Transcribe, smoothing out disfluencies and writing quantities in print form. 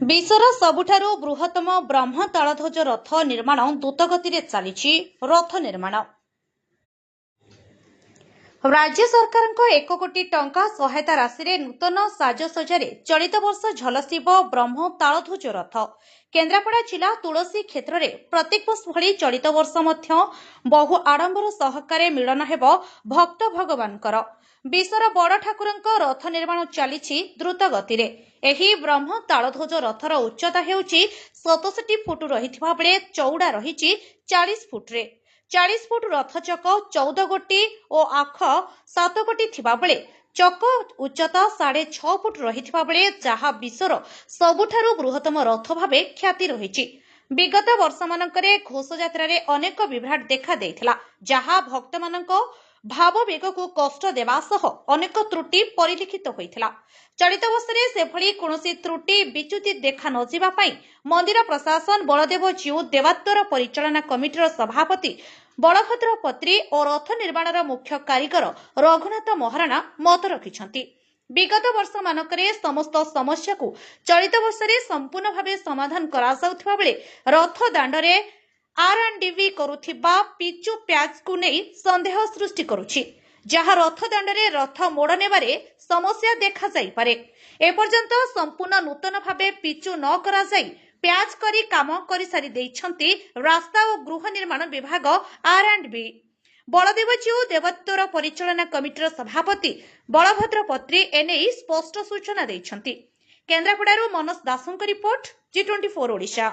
विश्वर सबुठारु बृहत्तम ब्रह्म तालध्वज रथ निर्माण द्रुतगति चली रथ निर्माण राज्य सरकार 1 कोटी टंका सहायता राशि रे नूतन साजसज्जा चलित वर्ष झलसिब ब्रह्म तालध्वज रथ। केन्द्रापड़ा जिला तुलसी क्षेत्र में प्रत्येक वर्ष भली चलित वर्ष बहु आडंबर सहकारे मिलन हेब भक्त भगवानकर। विश्वर बड़ ठाकुरଙ୍କ रथ निर्माण चली द्रुत गति रे। एही ब्रह्म तालध्वज रथर उच्चता हेउची 67 फुट रहिथिबा बेले चौड़ा रहिची 40 फुट रे। 40 फुट रथ चक 14 गोटी और आख 7 गोटी थिबा बेले चक उच्चता 6.5 फुट रहिथिबा बेले जहा विश्वर सबुठारु बृहत्तम रथ भावे ख्याति रहिची। विगत वर्षमानंकरे घोषयात्रा रे अनेक विभ्राट देखा देइथिला, जहा भक्तमानंक भाव वेग को कष्ट देवा सह अनेक त्रुटि परिलिखित होइथिला। चलित वर्षरे सेभली कोनोसी त्रुटि विच्युति देखा नजिबा पई मंदिर प्रशासन बलदेव जीव देवात्तर परिचालना कमिटीर सभापति बलभद्र पत्री और रथ निर्माणर मुख्य कारीगर रघुनाथ महाराणा मत रखिछंती। विगत वर्ष मानकरे समस्त समस्या को चलित वर्षरे संपूर्ण भावे समाधान करा जाउथिबा बेले रथ दांडरे आर&डीवी करुथिबा पिचु प्याच को नहीं संदेह सृष्टि करुछि, जहा रथ दांडरे रथ मोड़ नेबारे समस्या देखा जाई पारे। एपर्यंत संपूर्ण नूतन भावे पिचु न करा जाई प्याच करी काम करी सारी देइछंती रास्ता और गृह निर्माण विभाग आर&बी। बलदेव जीव देवत्तर परिचालना कमिटीर सभापति बलभद्र पत्री एने स्पष्ट सूचना देइछंती। केन्द्रापड़ारू मनोज दासଙ୍କ रिपोर्ट G24 ओडिशा।